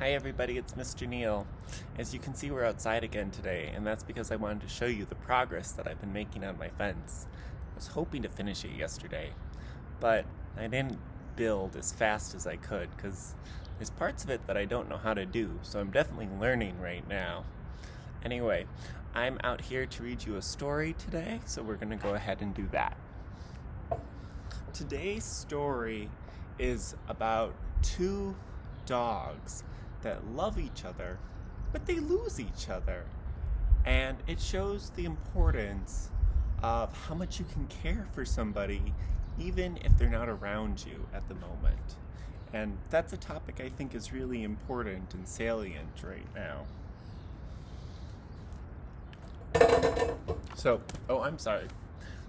Hi everybody, it's Mr. Neil. As you can see, we're outside again today, and that's because I wanted to show you the progress that I've been making on my fence. I was hoping to finish it yesterday, but I didn't build as fast as I could because there's parts of it that I don't know how to do, so I'm definitely learning right now. Anyway, I'm out here to read you a story today, so we're going to go ahead and do that. Today's story is about two dogs that love each other, but they lose each other. And it shows the importance of how much you can care for somebody even if they're not around you at the moment. And that's a topic I think is really important and salient right now. I'm sorry.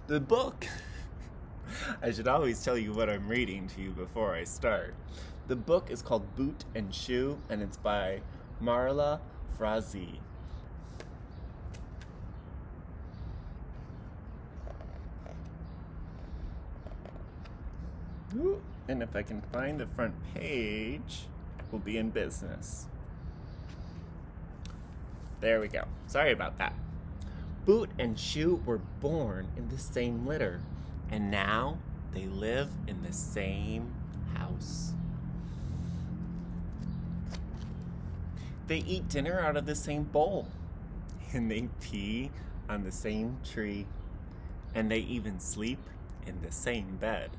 The book, I should always tell you what I'm reading to you before I start. The book is called Boot and Shoe, and it's by Marla Frazee. And if I can find the front page, we'll be in business. There we go. Sorry about that. Boot and Shoe were born in the same litter, and now they live in the same house. They eat dinner out of the same bowl, and they pee on the same tree, and they even sleep in the same bed.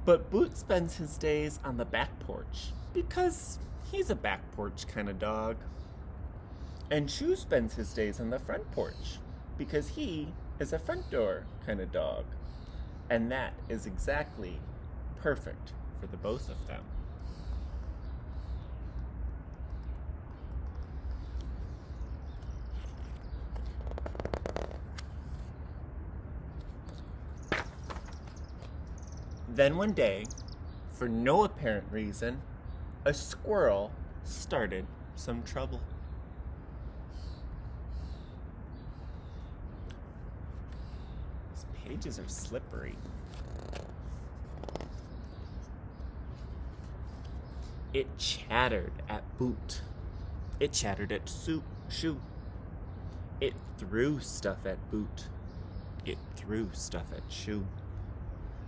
But Boot spends his days on the back porch because he's a back porch kind of dog. And Shoe spends his days on the front porch because he is a front door kind of dog. And that is exactly perfect for the both of them. Then one day, for no apparent reason, a squirrel started some trouble. These pages are slippery. It chattered at Boot. It chattered at Shoe. It threw stuff at Boot. It threw stuff at Shoe.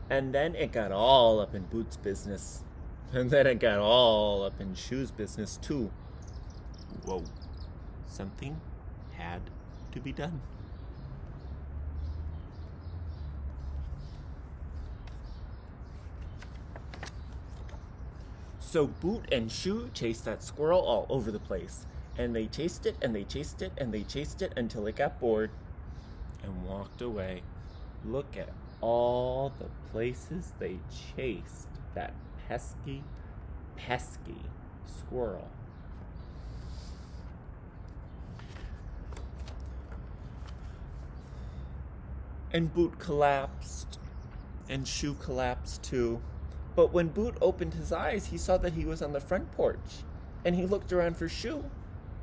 And then it got all up in Boot's business. And then it got all up in Shoe's business too. Whoa. Something had to be done. So Boot and Shoe chased that squirrel all over the place. And they chased it, and they chased it, and they chased it until it got bored and walked away. Look at all the places they chased that pesky squirrel. And Boot collapsed, and Shoe collapsed too. But when Boot opened his eyes, he saw that he was on the front porch, and he looked around for Shoe,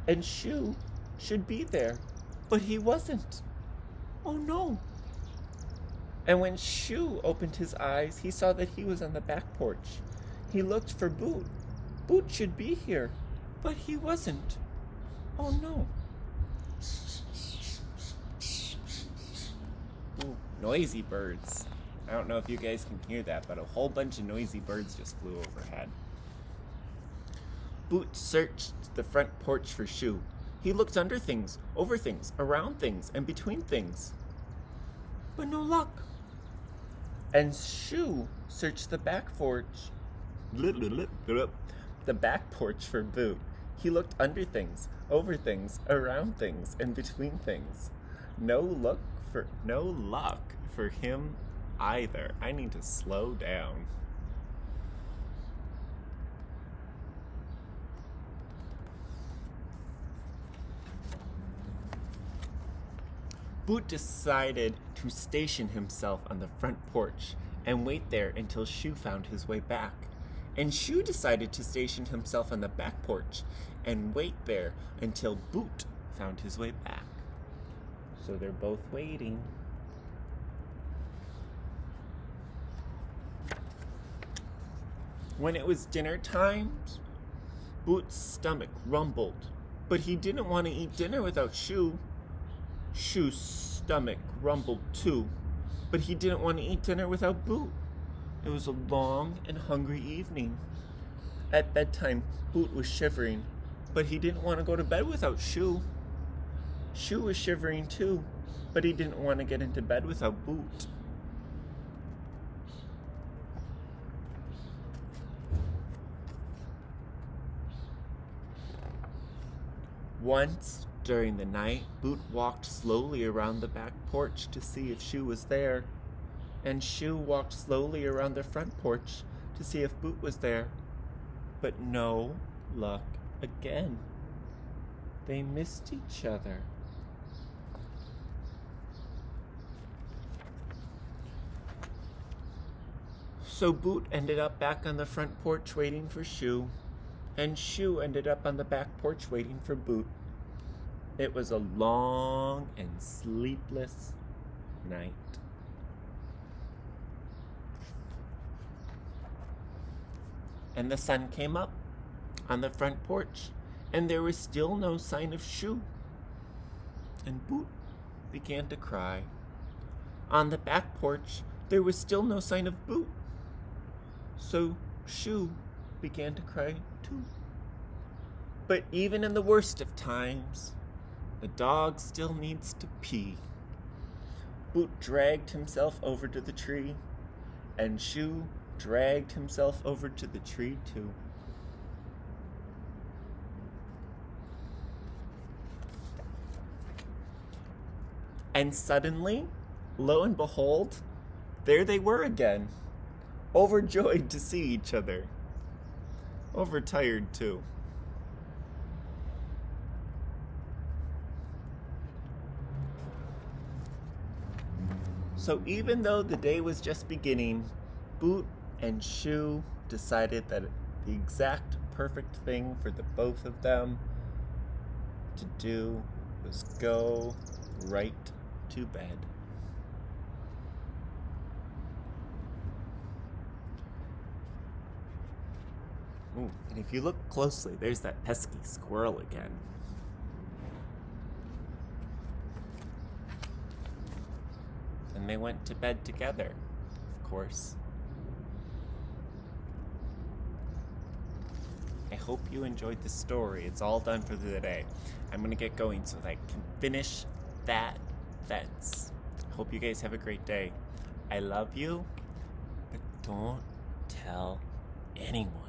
and Shoe should be there, but he wasn't. Oh no. And when Shoe opened his eyes, he saw that he was on the back porch. He looked for Boot. Boot should be here, but he wasn't. Oh no. Ooh, noisy birds. I don't know if you guys can hear that, but a whole bunch of noisy birds just flew overhead. Boot searched the front porch for Shoe. He looked under things, over things, around things, and between things. But no luck. And Shoe searched the back porch. The back porch for Boot. He looked under things, over things, around things, and between things. No luck for him either. I need to slow down. Boot decided to station himself on the front porch and wait there until Shoe found his way back. And Shoe decided to station himself on the back porch and wait there until Boot found his way back. So they're both waiting. When it was dinner time, Boot's stomach rumbled, but he didn't want to eat dinner without Shoo. Shoo's stomach rumbled too, but he didn't want to eat dinner without Boot. It was a long and hungry evening. At bedtime, Boot was shivering, but he didn't want to go to bed without Shoo. Shoo was shivering too, but he didn't want to get into bed without Boot. Once, during the night, Boot walked slowly around the back porch to see if Shoo was there, and Shoo walked slowly around the front porch to see if Boot was there. But no luck again. They missed each other. So Boot ended up back on the front porch waiting for Shoo, and Shoo ended up on the back porch waiting for Boot. It was a long and sleepless night. And the sun came up on the front porch, and there was still no sign of Shoo. And Boot began to cry. On the back porch, there was still no sign of Boot. So Shoo began to cry too. But even in the worst of times, the dog still needs to pee. Boot dragged himself over to the tree, and Shoo dragged himself over to the tree too. And suddenly, lo and behold, there they were again, overjoyed to see each other. Overtired too. So even though the day was just beginning, Boot and Shoo decided that the exact perfect thing for the both of them to do was go right to bed. Ooh, and if you look closely, there's that pesky squirrel again. And they went to bed together, of course. I hope you enjoyed the story. It's all done for the day. I'm gonna get going so that I can finish that fence. Hope you guys have a great day. I love you, but don't tell anyone.